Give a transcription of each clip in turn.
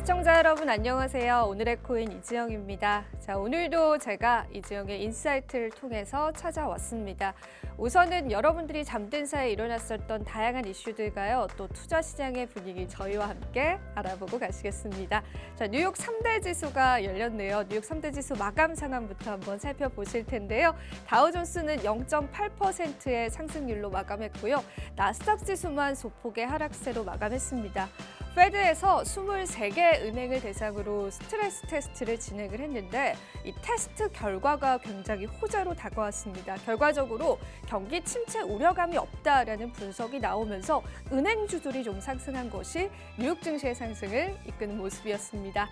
시청자 여러분 안녕하세요. 오늘의 코인 이지영입니다. 자, 오늘도 제가 이지영의 인사이트를 통해서 찾아왔습니다. 우선은 여러분들이 잠든 사이에 일어났었던 다양한 이슈들과요. 또 투자 시장의 분위기 저희와 함께 알아보고 가시겠습니다. 자, 뉴욕 3대 지수가 열렸네요. 뉴욕 3대 지수 마감 상황부터 한번 살펴보실 텐데요. 다우존스는 0.8%의 상승률로 마감했고요. 나스닥 지수만 소폭의 하락세로 마감했습니다. 페드에서 23개 은행을 대상으로 스트레스 테스트를 진행을 했는데 이 테스트 결과가 굉장히 호재로 다가왔습니다. 결과적으로 경기 침체 우려감이 없다라는 분석이 나오면서 은행주들이 좀 상승한 것이 뉴욕 증시의 상승을 이끄는 모습이었습니다.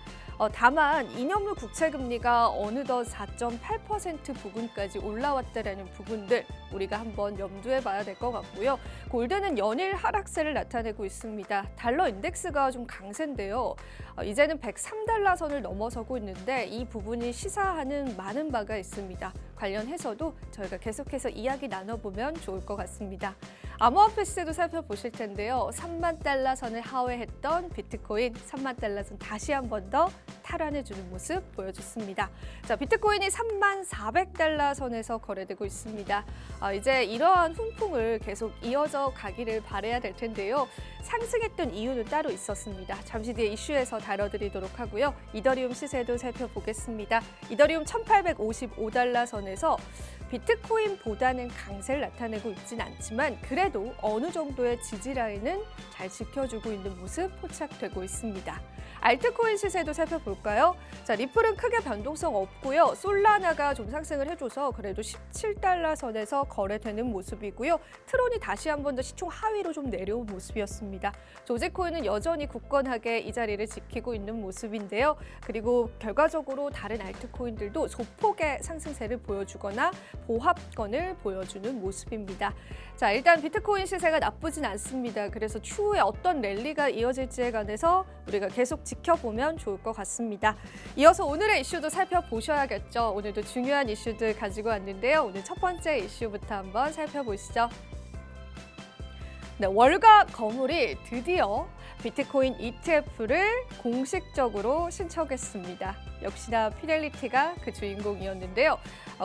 다만 2년물 국채금리가 어느덧 4.8% 부근까지 올라왔다라는 부분들 우리가 한번 염두에 봐야 될 것 같고요. 골드는 연일 하락세를 나타내고 있습니다. 달러 인덱스가 좀 강세인데요. 이제는 103달러 선을 넘어서고 있는데 이 부분이 시사하는 많은 바가 있습니다. 관련해서도 저희가 계속해서 이야기 나눠보면 좋을 것 같습니다. 암호화폐 시세도 살펴보실 텐데요. 3만 달러 선을 하회했던 비트코인 3만 달러 선 다시 한 번 더 탈환해주는 모습 보여줬습니다. 자, 비트코인이 3만 400달러 선에서 거래되고 있습니다. 이제 이러한 훈풍을 계속 이어져 가기를 바라야 될 텐데요. 상승했던 이유는 따로 있었습니다. 잠시 뒤에 이슈에서 다뤄드리도록 하고요. 이더리움 시세도 살펴보겠습니다. 이더리움 1855달러 선에서 비트코인보다는 강세를 나타내고 있진 않지만 그래도 어느 정도의 지지 라인은 잘 지켜주고 있는 모습 포착되고 있습니다. 알트코인 시세도 살펴볼까요? 자, 리플은 크게 변동성 없고요. 솔라나가 좀 상승을 해줘서 그래도 17달러 선에서 거래되는 모습이고요. 트론이 다시 한 번 더 시총 하위로 좀 내려온 모습이었습니다. 조지코인은 여전히 굳건하게 이 자리를 지키고 있는 모습인데요. 그리고 결과적으로 다른 알트코인들도 소폭의 상승세를 보여주거나 보합권을 보여주는 모습입니다. 자, 일단 비트코인 시세가 나쁘진 않습니다. 그래서 추후에 어떤 랠리가 이어질지에 관해서 우리가 계속 지켜보면 좋을 것 같습니다. 이어서 오늘의 이슈도 살펴보셔야겠죠. 오늘도 중요한 이슈들 가지고 왔는데요. 오늘 첫 번째 이슈부터 한번 살펴보시죠. 네, 월가 거물이 드디어 비트코인 ETF를 공식적으로 신청했습니다. 역시나 피델리티가 그 주인공이었는데요.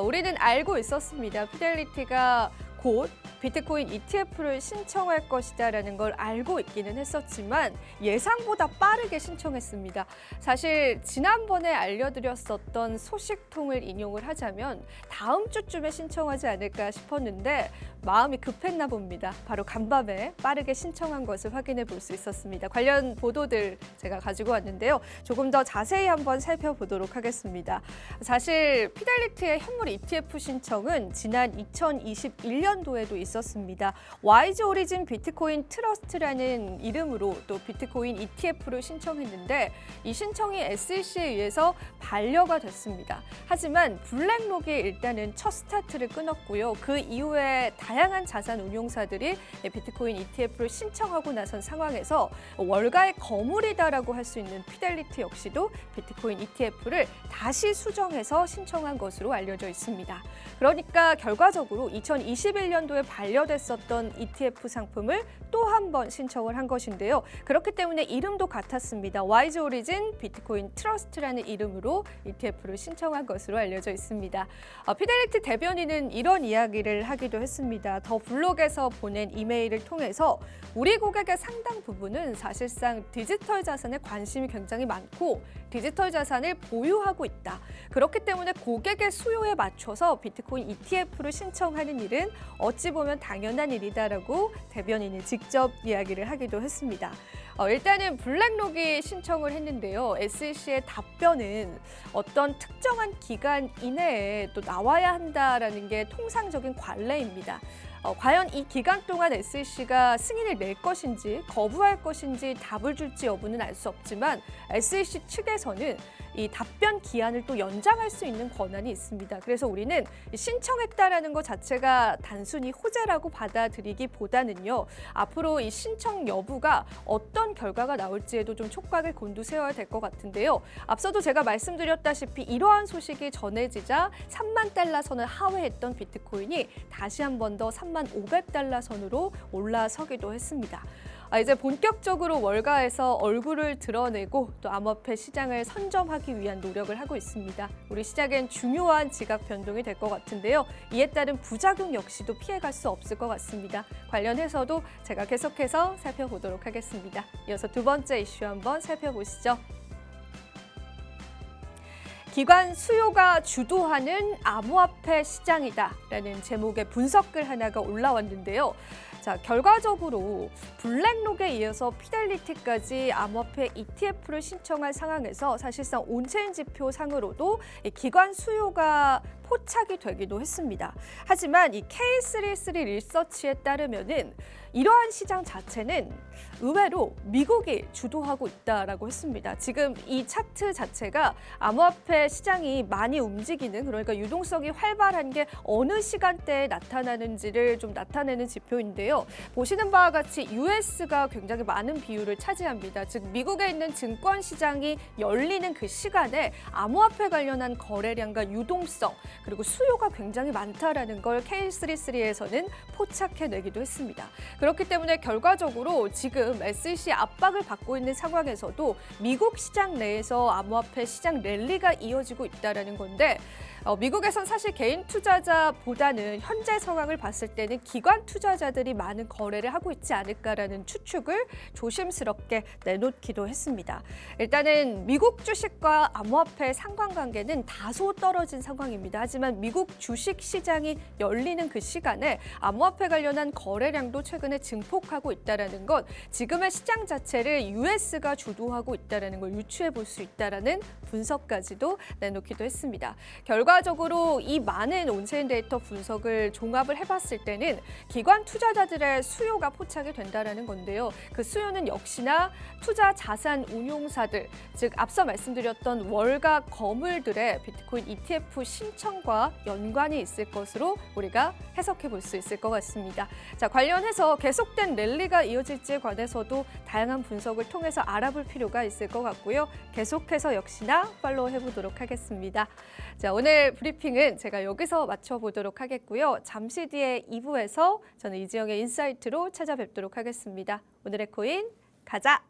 우리는 알고 있었습니다. 피델리티가 곧 비트코인 ETF를 신청할 것이다라는 걸 알고 있기는 했었지만 예상보다 빠르게 신청했습니다. 사실 지난번에 알려드렸었던 소식통을 인용을 하자면 다음 주쯤에 신청하지 않을까 싶었는데 마음이 급했나 봅니다. 바로 간밤에 빠르게 신청한 것을 확인해 볼 수 있었습니다. 관련 보도들 제가 가지고 왔는데요. 조금 더 자세히 한번 살펴보도록 하겠습니다. 사실 피델리티의 현물 ETF 신청은 지난 2021년도에도 있었습니다. YG 오리진 비트코인 트러스트라는 이름으로 또 비트코인 ETF를 신청했는데 이 신청이 SEC에 의해서 반려가 됐습니다. 하지만 블랙록이 일단은 첫 스타트를 끊었고요. 그 이후에 다양한 자산 운용사들이 비트코인 ETF를 신청하고 나선 상황에서 월가의 거물이다라고 할 수 있는 피델리티 역시도 비트코인 ETF를 다시 수정해서 신청한 것으로 알려져 있습니다. 그러니까 결과적으로 2021년도에 반려됐었던 ETF 상품을 또 한 번 신청을 한 것인데요. 그렇기 때문에 이름도 같았습니다. YG 오리진 비트코인 트러스트라는 이름으로 ETF를 신청한 것으로 알려져 있습니다. 피델리티 대변인은 이런 이야기를 하기도 했습니다. 더 블록에서 보낸 이메일을 통해서 우리 고객의 상당 부분은 사실상 디지털 자산에 관심이 굉장히 많고 디지털 자산을 보유하고 있다. 그렇기 때문에 고객의 수요에 맞춰서 비트코인 ETF를 신청하는 일은 어찌 보면 당연한 일이다라고 대변인이 직접 이야기를 하기도 했습니다. 일단은 블랙록이 신청을 했는데요. SEC의 답변은 어떤 특정한 기간 이내에 또 나와야 한다라는 게 통상적인 관례입니다. 과연 이 기간 동안 SEC가 승인을 낼 것인지 거부할 것인지 답을 줄지 여부는 알 수 없지만 SEC 측에서는 이 답변 기한을 또 연장할 수 있는 권한이 있습니다. 그래서 우리는 신청했다라는 것 자체가 단순히 호재라고 받아들이기보다는요. 앞으로 이 신청 여부가 어떤 결과가 나올지에도 좀 촉각을 곤두세워야 될 것 같은데요. 앞서도 제가 말씀드렸다시피 이러한 소식이 전해지자 3만 달러 선을 하회했던 비트코인이 다시 한 번 더 3만 500달러 선으로 올라서기도 했습니다. 이제 본격적으로 월가에서 얼굴을 드러내고 또 암호화폐 시장을 선점하기 위한 노력을 하고 있습니다. 우리 시장엔 중요한 지각 변동이 될 것 같은데요. 이에 따른 부작용 역시도 피해갈 수 없을 것 같습니다. 관련해서도 제가 계속해서 살펴보도록 하겠습니다. 이어서 두 번째 이슈 한번 살펴보시죠. 기관 수요가 주도하는 암호화폐 시장이다라는 제목의 분석글 하나가 올라왔는데요. 자, 결과적으로 블랙록에 이어서 피델리티까지 암호화폐 ETF를 신청한 상황에서 사실상 온체인 지표 상으로도 기관 수요가 포착이 되기도 했습니다. 하지만 이 K33 리서치에 따르면은 이러한 시장 자체는 의외로 미국이 주도하고 있다라고 했습니다. 지금 이 차트 자체가 암호화폐 시장이 많이 움직이는, 그러니까 유동성이 활발한 게 어느 시간대에 나타나는지를 좀 나타내는 지표인데요. 보시는 바와 같이 US가 굉장히 많은 비율을 차지합니다. 즉 미국에 있는 증권 시장이 열리는 그 시간에 암호화폐 관련한 거래량과 유동성 그리고 수요가 굉장히 많다라는 걸 K33에서는 포착해내기도 했습니다. 그렇기 때문에 결과적으로 지금 SEC 압박을 받고 있는 상황에서도 미국 시장 내에서 암호화폐 시장 랠리가 이어지고 있다는 건데, 미국에선 사실 개인 투자자보다는 현재 상황을 봤을 때는 기관 투자자들이 많은 거래를 하고 있지 않을까라는 추측을 조심스럽게 내놓기도 했습니다. 일단은 미국 주식과 암호화폐 상관관계는 다소 떨어진 상황입니다. 하지만 미국 주식 시장이 열리는 그 시간에 암호화폐 관련한 거래량도 최근에 증폭하고 있다는 것, 지금의 시장 자체를 US가 주도하고 있다는 걸 유추해 볼 수 있다는 분석까지도 내놓기도 했습니다. 결과적으로 이 많은 온체인 데이터 분석을 종합을 해봤을 때는 기관 투자자들의 수요가 포착이 된다는 건데요. 그 수요는 역시나 투자 자산 운용사들, 즉 앞서 말씀드렸던 월가 거물들의 비트코인 ETF 신청과 연관이 있을 것으로 우리가 해석해 볼 수 있을 것 같습니다. 자, 관련해서 계속된 랠리가 이어질지에 관해서도 다양한 분석을 통해서 알아볼 필요가 있을 것 같고요. 계속해서 역시나 팔로우 해보도록 하겠습니다. 자, 오늘 브리핑은 제가 여기서 마쳐보도록 하겠고요. 잠시 뒤에 2부에서 저는 이지영의 인사이트로 찾아뵙도록 하겠습니다. 오늘의 코인 가자!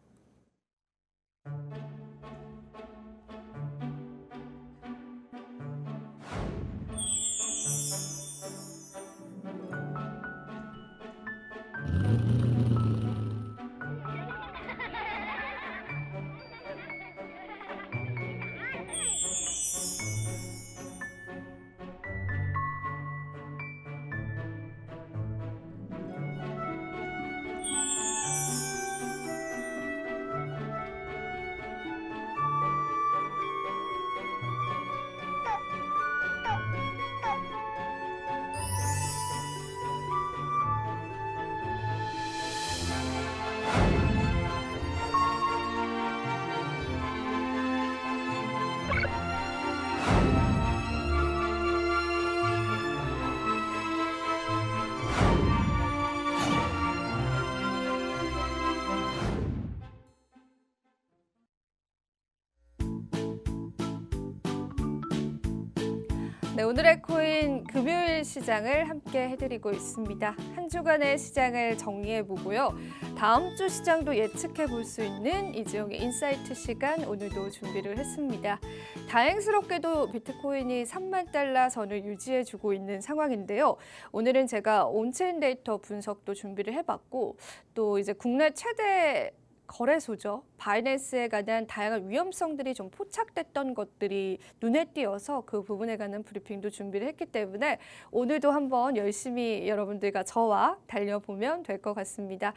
네, 오늘의 코인 금요일 시장을 함께 해드리고 있습니다. 한 주간의 시장을 정리해보고요. 다음 주 시장도 예측해볼 수 있는 이지영의 인사이트 시간 오늘도 준비를 했습니다. 다행스럽게도 비트코인이 3만 달러 선을 유지해주고 있는 상황인데요. 오늘은 제가 온체인 데이터 분석도 준비를 해봤고 또 이제 국내 최대 거래소죠. 바이낸스에 관한 다양한 위험성들이 좀 포착됐던 것들이 눈에 띄어서 그 부분에 관한 브리핑도 준비를 했기 때문에 오늘도 한번 열심히 여러분들과 저와 달려보면 될 것 같습니다.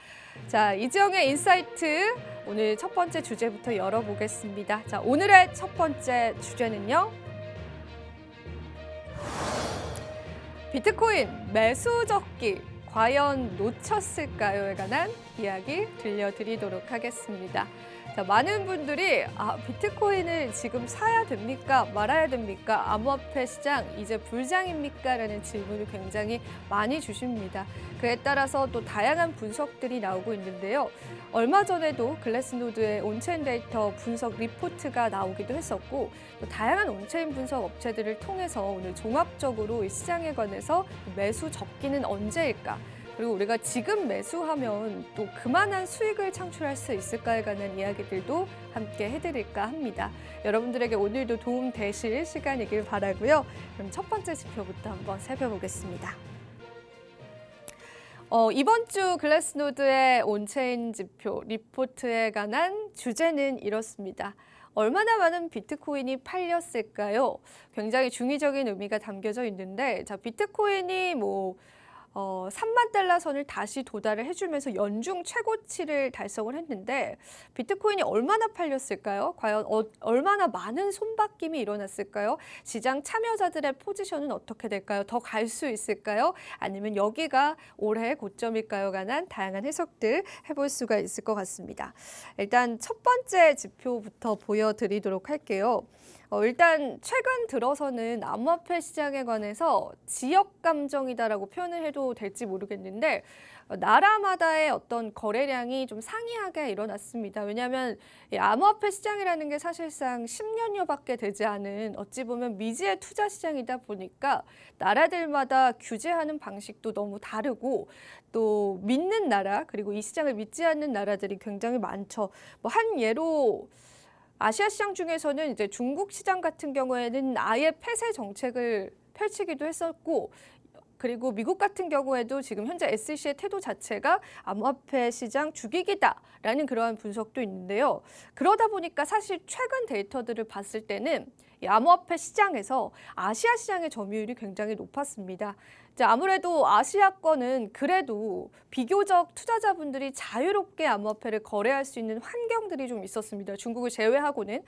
자, 이지영의 인사이트 오늘 첫 번째 주제부터 열어보겠습니다. 자, 오늘의 첫 번째 주제는요. 비트코인 매수 적기 과연 놓쳤을까요에 관한 이야기 들려드리도록 하겠습니다. 자, 많은 분들이 비트코인을 지금 사야 됩니까? 말아야 됩니까? 암호화폐 시장 이제 불장입니까? 라는 질문을 굉장히 많이 주십니다. 그에 따라서 또 다양한 분석들이 나오고 있는데요. 얼마 전에도 글래스노드의 온체인 데이터 분석 리포트가 나오기도 했었고 또 다양한 온체인 분석 업체들을 통해서 오늘 종합적으로 이 시장에 관해서 매수 적기는 언제일까? 그리고 우리가 지금 매수하면 또 그만한 수익을 창출할 수 있을까에 관한 이야기들도 함께 해드릴까 합니다. 여러분들에게 오늘도 도움 되실 시간이길 바라고요. 그럼 첫 번째 지표부터 한번 살펴보겠습니다. 이번 주 글래스노드의 온체인 지표 리포트에 관한 주제는 이렇습니다. 얼마나 많은 비트코인이 팔렸을까요? 굉장히 중의적인 의미가 담겨져 있는데, 자, 비트코인이 3만 달러 선을 다시 도달을 해주면서 연중 최고치를 달성을 했는데 비트코인이 얼마나 팔렸을까요? 과연 얼마나 많은 손바뀜이 일어났을까요? 시장 참여자들의 포지션은 어떻게 될까요? 더 갈 수 있을까요? 아니면 여기가 올해의 고점일까요? 관한 다양한 해석들 해볼 수가 있을 것 같습니다. 일단 첫 번째 지표부터 보여드리도록 할게요. 일단 최근 들어서는 암호화폐 시장에 관해서 지역 감정이다라고 표현을 해도 될지 모르겠는데 나라마다의 어떤 거래량이 좀 상이하게 일어났습니다. 왜냐하면 이 암호화폐 시장이라는 게 사실상 10년여밖에 되지 않은 어찌 보면 미지의 투자 시장이다 보니까 나라들마다 규제하는 방식도 너무 다르고 또 믿는 나라 그리고 이 시장을 믿지 않는 나라들이 굉장히 많죠. 한 예로 아시아 시장 중에서는 이제 중국 시장 같은 경우에는 아예 폐쇄 정책을 펼치기도 했었고, 그리고 미국 같은 경우에도 지금 현재 SEC의 태도 자체가 암호화폐 시장 죽이기다라는 그러한 분석도 있는데요. 그러다 보니까 사실 최근 데이터들을 봤을 때는 이 암호화폐 시장에서 아시아 시장의 점유율이 굉장히 높았습니다. 아무래도 아시아권은 그래도 비교적 투자자분들이 자유롭게 암호화폐를 거래할 수 있는 환경들이 좀 있었습니다. 중국을 제외하고는.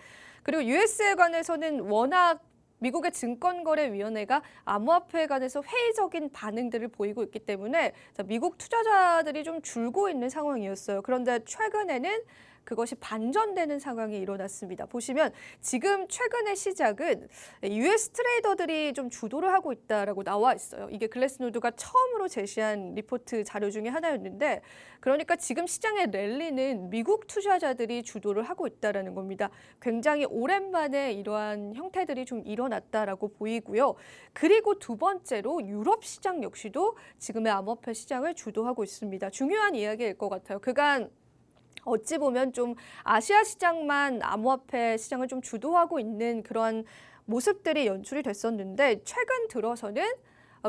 그리고 US에 관해서는 워낙 미국의 증권거래위원회가 암호화폐에 관해서 회의적인 반응들을 보이고 있기 때문에 미국 투자자들이 좀 줄고 있는 상황이었어요. 그런데 최근에는 그것이 반전되는 상황이 일어났습니다. 보시면 지금 최근의 시작은 US 트레이더들이 좀 주도를 하고 있다라고 나와 있어요. 이게 글래스노드가 처음으로 제시한 리포트 자료 중에 하나였는데 그러니까 지금 시장의 랠리는 미국 투자자들이 주도를 하고 있다라는 겁니다. 굉장히 오랜만에 이러한 형태들이 좀 일어났다라고 보이고요. 그리고 두 번째로 유럽 시장 역시도 지금의 암호화폐 시장을 주도하고 있습니다. 중요한 이야기일 것 같아요. 그간 어찌 보면 좀 아시아 시장만 암호화폐 시장을 좀 주도하고 있는 그런 모습들이 연출이 됐었는데 최근 들어서는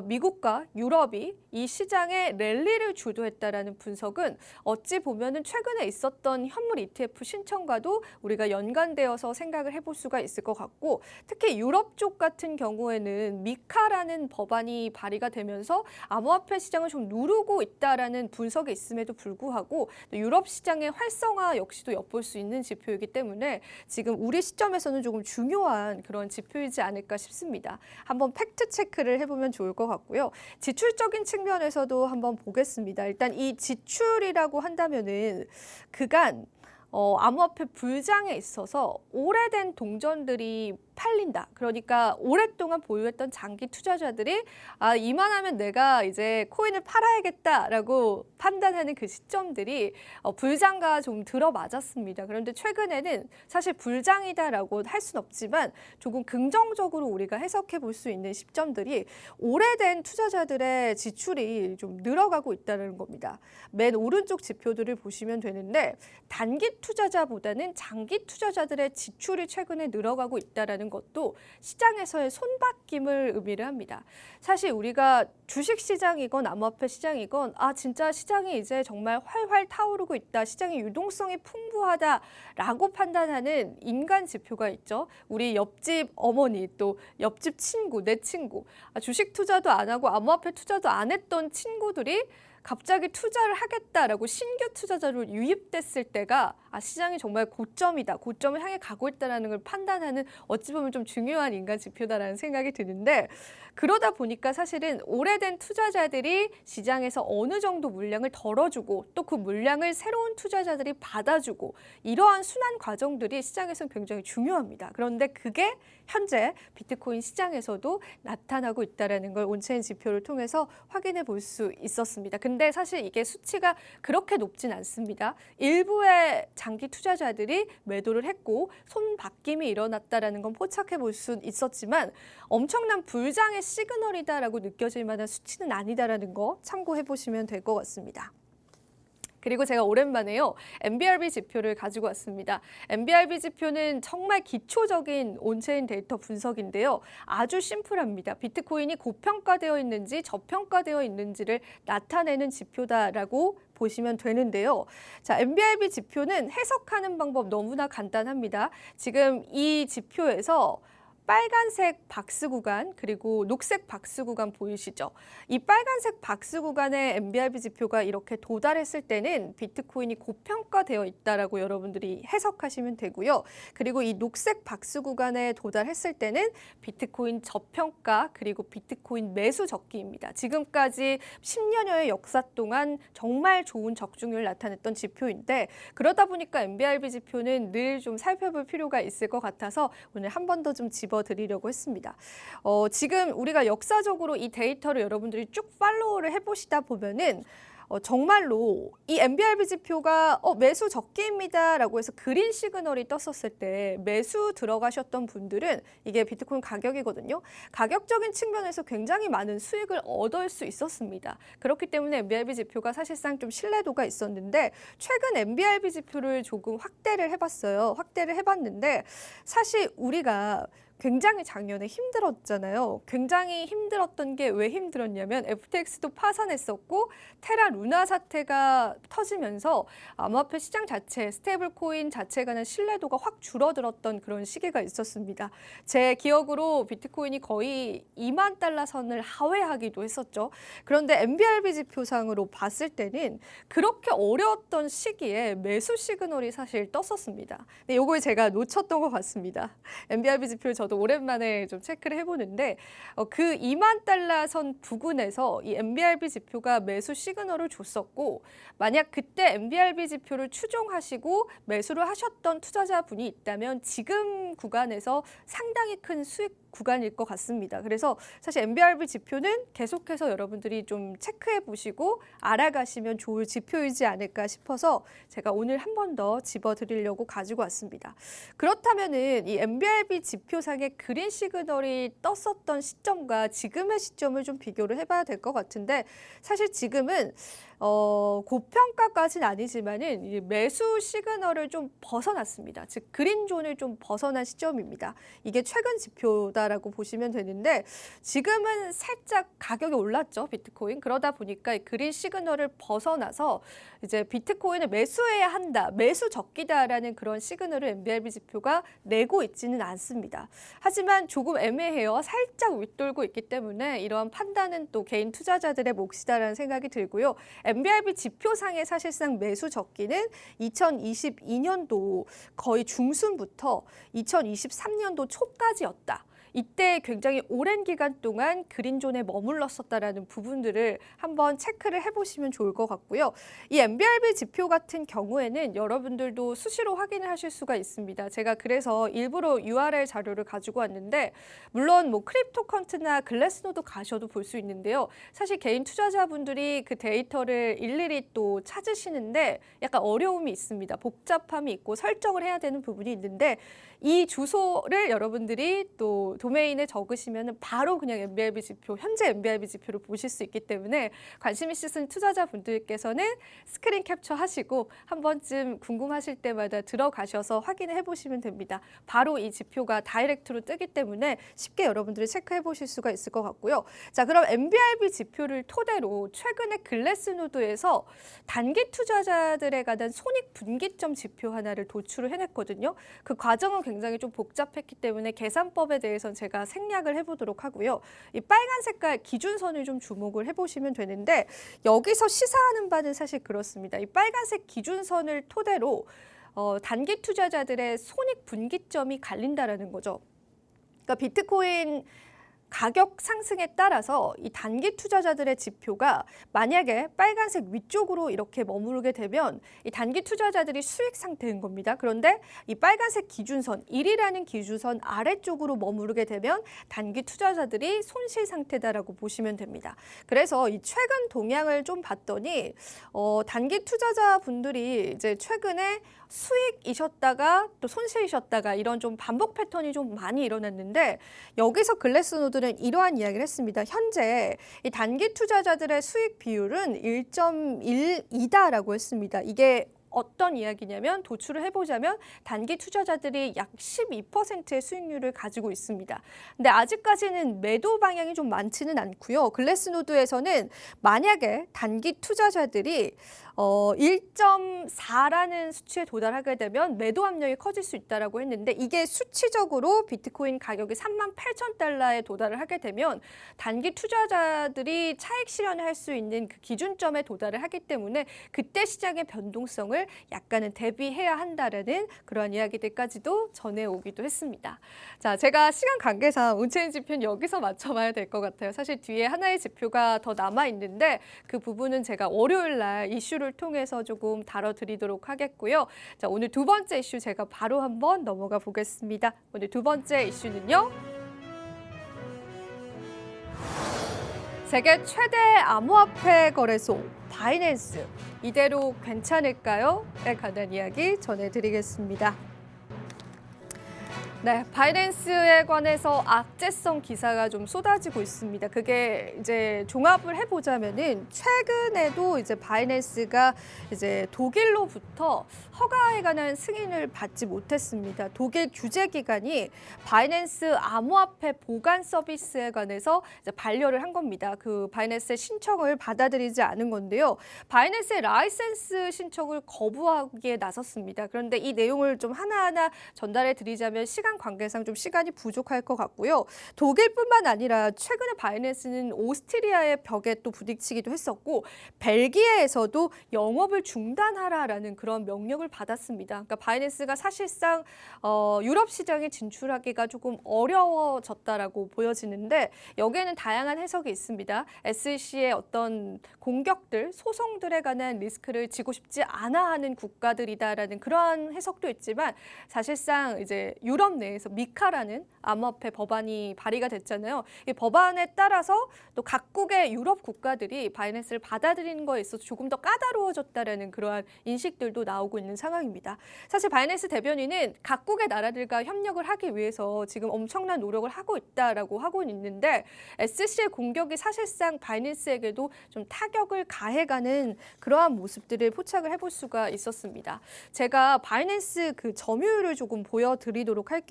미국과 유럽이 이 시장의 랠리를 주도했다라는 분석은 어찌 보면은 최근에 있었던 현물 ETF 신청과도 우리가 연관되어서 생각을 해볼 수가 있을 것 같고 특히 유럽 쪽 같은 경우에는 미카라는 법안이 발의가 되면서 암호화폐 시장을 좀 누르고 있다라는 분석이 있음에도 불구하고 유럽 시장의 활성화 역시도 엿볼 수 있는 지표이기 때문에 지금 우리 시점에서는 조금 중요한 그런 지표이지 않을까 싶습니다. 한번 팩트 체크를 해보면 좋을 것 같고요. 지출적인 측면에서도 한번 보겠습니다. 일단 이 지출이라고 한다면은 그간 암호화폐 불장에 있어서 오래된 동전들이 팔린다. 그러니까 오랫동안 보유했던 장기 투자자들이 이만하면 내가 이제 코인을 팔아야겠다라고 판단하는 그 시점들이 불장과 좀 들어맞았습니다. 그런데 최근에는 사실 불장이다라고 할 수는 없지만 조금 긍정적으로 우리가 해석해 볼 수 있는 시점들이 오래된 투자자들의 지출이 좀 늘어가고 있다는 겁니다. 맨 오른쪽 지표들을 보시면 되는데 단기 투자자보다는 장기 투자자들의 지출이 최근에 늘어가고 있다는 것도 시장에서의 손바뀜을 의미를 합니다. 사실 우리가 주식시장이건 암호화폐 시장이건 진짜 시장이 이제 정말 활활 타오르고 있다. 시장의 유동성이 풍부하다라고 판단하는 인간 지표가 있죠. 우리 옆집 어머니 또 옆집 친구, 내 친구 주식 투자도 안 하고 암호화폐 투자도 안 했던 친구들이 갑자기 투자를 하겠다라고 신규 투자자로 유입됐을 때가 시장이 정말 고점이다, 고점을 향해 가고 있다는 걸 판단하는 어찌 보면 좀 중요한 인간 지표다라는 생각이 드는데 그러다 보니까 사실은 오래된 투자자들이 시장에서 어느 정도 물량을 덜어주고 또 그 물량을 새로운 투자자들이 받아주고 이러한 순환 과정들이 시장에서는 굉장히 중요합니다. 그런데 그게 현재 비트코인 시장에서도 나타나고 있다는 걸 온체인 지표를 통해서 확인해 볼 수 있었습니다. 근데 그런데 사실 이게 수치가 그렇게 높진 않습니다. 일부의 장기 투자자들이 매도를 했고 손바뀜이 일어났다라는 건 포착해 볼 수 있었지만 엄청난 불장의 시그널이다라고 느껴질 만한 수치는 아니다라는 거 참고해 보시면 될 것 같습니다. 그리고 제가 오랜만에요, MBRB 지표를 가지고 왔습니다. MBRB 지표는 정말 기초적인 온체인 데이터 분석인데요. 아주 심플합니다. 비트코인이 고평가되어 있는지 저평가되어 있는지를 나타내는 지표다라고 보시면 되는데요. 자, MBRB 지표는 해석하는 방법 너무나 간단합니다. 지금 이 지표에서 빨간색 박스 구간 그리고 녹색 박스 구간 보이시죠? 이 빨간색 박스 구간의 MBRB 지표가 이렇게 도달했을 때는 비트코인이 고평가되어 있다라고 여러분들이 해석하시면 되고요. 그리고 이 녹색 박스 구간에 도달했을 때는 비트코인 저평가 그리고 비트코인 매수 적기입니다. 지금까지 10년여의 역사 동안 정말 좋은 적중률을 나타냈던 지표인데 그러다 보니까 MBRB 지표는 늘 좀 살펴볼 필요가 있을 것 같아서 오늘 한 번 더 좀 드리려고 했습니다. 지금 우리가 역사적으로 이 데이터를 여러분들이 쭉 팔로우를 해보시다 보면은 정말로 이 MBRB 지표가 매수 적기입니다라고 해서 그린 시그널이 떴었을 때 매수 들어가셨던 분들은 이게 비트코인 가격이거든요. 가격적인 측면에서 굉장히 많은 수익을 얻을 수 있었습니다. 그렇기 때문에 MBRB 지표가 사실상 좀 신뢰도가 있었는데 최근 MBRB 지표를 조금 확대를 해봤어요. 확대를 해봤는데 사실 우리가 굉장히 작년에 힘들었잖아요. 굉장히 힘들었던 게 왜 힘들었냐면 FTX도 파산했었고 테라 루나 사태가 터지면서 암호화폐 시장 자체, 스테이블 코인 자체에 관한 신뢰도가 확 줄어들었던 그런 시기가 있었습니다. 제 기억으로 비트코인이 거의 2만 달러 선을 하회하기도 했었죠. 그런데 MBRB 지표상으로 봤을 때는 그렇게 어려웠던 시기에 매수 시그널이 사실 떴었습니다. 근데 이걸 제가 놓쳤던 것 같습니다. MBRB 지표를 저도 오랜만에 좀 체크를 해보는데 그 2만 달러 선 부근에서 이 MBRB 지표가 매수 시그널을 줬었고 만약 그때 MBRB 지표를 추종하시고 매수를 하셨던 투자자분이 있다면 지금 구간에서 상당히 큰 수익 구간일 것 같습니다. 그래서 사실 MBRB 지표는 계속해서 여러분들이 좀 체크해 보시고 알아가시면 좋을 지표이지 않을까 싶어서 제가 오늘 한 번 더 집어드리려고 가지고 왔습니다. 그렇다면은 이 MBRB 지표상의 그린 시그널이 떴었던 시점과 지금의 시점을 좀 비교를 해봐야 될 것 같은데 사실 지금은 고평가까지는 아니지만은 이 매수 시그널을 좀 벗어났습니다. 즉 그린존을 좀 벗어난 시점입니다. 이게 최근 지표다라고 보시면 되는데 지금은 살짝 가격이 올랐죠, 비트코인. 그러다 보니까 이 그린 시그널을 벗어나서 이제 비트코인을 매수해야 한다, 매수 적기다라는 그런 시그널을 MBRB 지표가 내고 있지는 않습니다. 하지만 조금 애매해요. 살짝 윗돌고 있기 때문에 이러한 판단은 또 개인 투자자들의 몫이다라는 생각이 들고요. MBRB 지표상의 사실상 매수 적기는 2022년도 거의 중순부터 2023년도 초까지였다. 이때 굉장히 오랜 기간 동안 그린존에 머물렀었다라는 부분들을 한번 체크를 해보시면 좋을 것 같고요. 이 MBRB 지표 같은 경우에는 여러분들도 수시로 확인을 하실 수가 있습니다. 제가 그래서 일부러 URL 자료를 가지고 왔는데 물론 뭐 크립토컨트나 글래스노드 가셔도 볼 수 있는데요. 사실 개인 투자자분들이 그 데이터를 일일이 또 찾으시는데 약간 어려움이 있습니다. 복잡함이 있고 설정을 해야 되는 부분이 있는데 이 주소를 여러분들이 또 도메인에 적으시면 바로 그냥 MBRB 지표, 현재 MBRB 지표를 보실 수 있기 때문에 관심 있으신 투자자분들께서는 스크린 캡처 하시고 한 번쯤 궁금하실 때마다 들어가셔서 확인해 보시면 됩니다. 바로 이 지표가 다이렉트로 뜨기 때문에 쉽게 여러분들이 체크해 보실 수가 있을 것 같고요. 자, 그럼 MBRB 지표를 토대로 최근에 글래스노드에서 단기 투자자들에 관한 손익 분기점 지표 하나를 도출을 해냈거든요. 그 과정은 굉장히 좀 복잡했기 때문에 계산법에 대해서는 제가 생략을 해보도록 하고요. 이 빨간 색깔 기준선을 좀 주목을 해보시면 되는데 여기서 시사하는 바는 사실 그렇습니다. 이 빨간색 기준선을 토대로 단기 투자자들의 손익 분기점이 갈린다라는 거죠. 그러니까 비트코인 가격 상승에 따라서 이 단기 투자자들의 지표가 만약에 빨간색 위쪽으로 이렇게 머무르게 되면 이 단기 투자자들이 수익 상태인 겁니다. 그런데 이 빨간색 기준선, 1이라는 기준선 아래쪽으로 머무르게 되면 단기 투자자들이 손실 상태다라고 보시면 됩니다. 그래서 이 최근 동향을 좀 봤더니 단기 투자자분들이 이제 최근에 수익이셨다가 또 손실이셨다가 이런 좀 반복 패턴이 좀 많이 일어났는데 여기서 글래스노드는 이러한 이야기를 했습니다. 현재 이 단기 투자자들의 수익 비율은 1.12다라고 했습니다. 이게 어떤 이야기냐면 도출을 해보자면 단기 투자자들이 약 12%의 수익률을 가지고 있습니다. 근데 아직까지는 매도 방향이 좀 많지는 않고요. 글래스노드에서는 만약에 단기 투자자들이 1.4라는 수치에 도달하게 되면 매도 압력이 커질 수 있다라고 했는데 이게 수치적으로 비트코인 가격이 38,000달러에 도달을 하게 되면 단기 투자자들이 차익 실현할 수 있는 그 기준점에 도달을 하기 때문에 그때 시장의 변동성을 약간은 대비해야 한다라는 그런 이야기들까지도 전해오기도 했습니다. 자, 제가 시간 관계상 온체인 지표는 여기서 맞춰봐야 될 것 같아요. 사실 뒤에 하나의 지표가 더 남아 있는데 그 부분은 제가 월요일 날 이슈를 통해서 조금 다뤄드리도록 하겠고요. 자, 오늘 두 번째 이슈 제가 바로 한번 넘어가 보겠습니다. 오늘 두 번째 이슈는요. 세계 최대 암호화폐 거래소 바이낸스 이대로 괜찮을까요?에 관한 이야기 전해드리겠습니다. 네, 바이낸스에 관해서 악재성 기사가 좀 쏟아지고 있습니다. 그게 이제 종합을 해보자면은 최근에도 이제 바이낸스가 이제 독일로부터 허가에 관한 승인을 받지 못했습니다. 독일 규제기관이 바이낸스 암호화폐 보관 서비스에 관해서 이제 반려를 한 겁니다. 그 바이낸스의 신청을 받아들이지 않은 건데요. 바이낸스의 라이센스 신청을 거부하기에 나섰습니다. 그런데 이 내용을 좀 하나하나 전달해 드리자면 시간 관계상 좀 시간이 부족할 것 같고요. 독일뿐만 아니라 최근에 바이낸스는 오스트리아의 벽에 또 부딪히기도 했었고 벨기에에서도 영업을 중단하라라는 그런 명령을 받았습니다. 그러니까 바이낸스가 사실상 유럽 시장에 진출하기가 조금 어려워졌다라고 보여지는데 여기에는 다양한 해석이 있습니다. SEC의 어떤 공격들, 소송들에 관한 리스크를 지고 싶지 않아 하는 국가들이다라는 그러한 해석도 있지만 사실상 이제 유럽 내에서 미카라는 암호화폐 법안이 발의가 됐잖아요. 이 법안에 따라서 또 각국의 유럽 국가들이 바이낸스를 받아들이는 거에 있어서 조금 더 까다로워졌다라는 그러한 인식들도 나오고 있는 상황입니다. 사실 바이낸스 대변인은 각국의 나라들과 협력을 하기 위해서 지금 엄청난 노력을 하고 있다라고 하고 있는데 SEC의 공격이 사실상 바이낸스에게도 좀 타격을 가해가는 그러한 모습들을 포착을 해볼 수가 있었습니다. 제가 바이낸스 그 점유율을 조금 보여드리도록 할게요.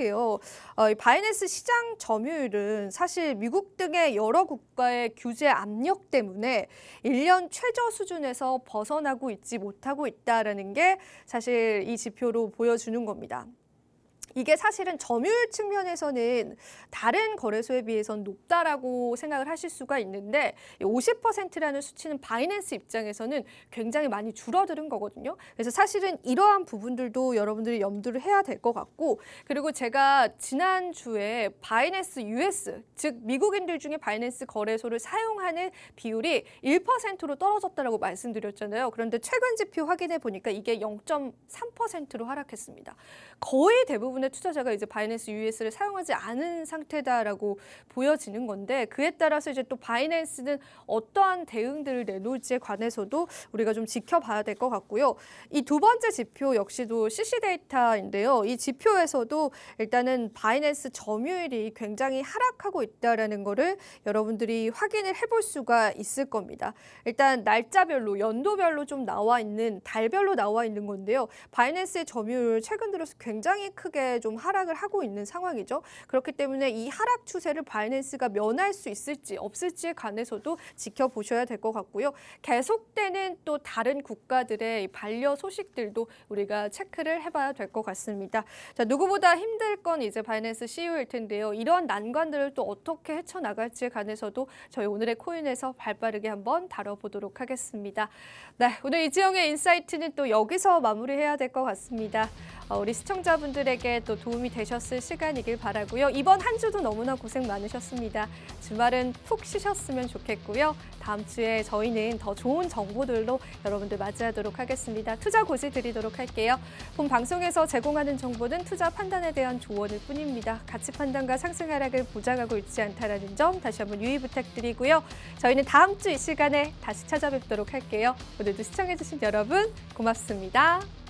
바이낸스 시장 점유율은 사실 미국 등의 여러 국가의 규제 압력 때문에 1년 최저 수준에서 벗어나고 있지 못하고 있다는 게 사실 이 지표로 보여주는 겁니다. 이게 사실은 점유율 측면에서는 다른 거래소에 비해서는 높다라고 생각을 하실 수가 있는데 50%라는 수치는 바이낸스 입장에서는 굉장히 많이 줄어드는 거거든요. 그래서 사실은 이러한 부분들도 여러분들이 염두를 해야 될 것 같고 그리고 제가 지난주에 바이낸스 US, 즉 미국인들 중에 바이낸스 거래소를 사용하는 비율이 1%로 떨어졌다라고 말씀드렸잖아요. 그런데 최근 지표 확인해 보니까 이게 0.3%로 하락했습니다. 거의 대부분의 투자자가 이제 바이낸스 US를 사용하지 않은 상태다라고 보여지는 건데 그에 따라서 이제 또 바이낸스는 어떠한 대응들을 내놓을지에 관해서도 우리가 좀 지켜봐야 될 것 같고요. 이 두 번째 지표 역시도 CC 데이터인데요. 이 지표에서도 일단은 바이낸스 점유율이 굉장히 하락하고 있다라는 거를 여러분들이 확인을 해볼 수가 있을 겁니다. 일단 날짜별로, 연도별로 좀 나와 있는, 달별로 나와 있는 건데요. 바이낸스의 점유율 최근 들어서 굉장히 크게 좀 하락을 하고 있는 상황이죠. 그렇기 때문에 이 하락 추세를 바이낸스가 면할 수 있을지 없을지에 관해서도 지켜보셔야 될 것 같고요. 계속되는 또 다른 국가들의 반려 소식들도 우리가 체크를 해봐야 될 것 같습니다. 자, 누구보다 힘들 건 이제 바이낸스 CEO일 텐데요. 이런 난관들을 또 어떻게 헤쳐나갈지에 관해서도 저희 오늘의 코인에서 발빠르게 한번 다뤄보도록 하겠습니다. 네, 오늘 이지영의 인사이트는 또 여기서 마무리해야 될 것 같습니다. 우리 시청자분들에게 또 도움이 되셨을 시간이길 바라고요. 이번 한 주도 너무나 고생 많으셨습니다. 주말은 푹 쉬셨으면 좋겠고요. 다음 주에 저희는 더 좋은 정보들로 여러분들 맞이하도록 하겠습니다. 투자 고지 드리도록 할게요. 본 방송에서 제공하는 정보는 투자 판단에 대한 조언일 뿐입니다. 가치 판단과 상승 하락을 보장하고 있지 않다는 점 다시 한번 유의 부탁드리고요. 저희는 다음 주 이 시간에 다시 찾아뵙도록 할게요. 오늘도 시청해주신 여러분 고맙습니다.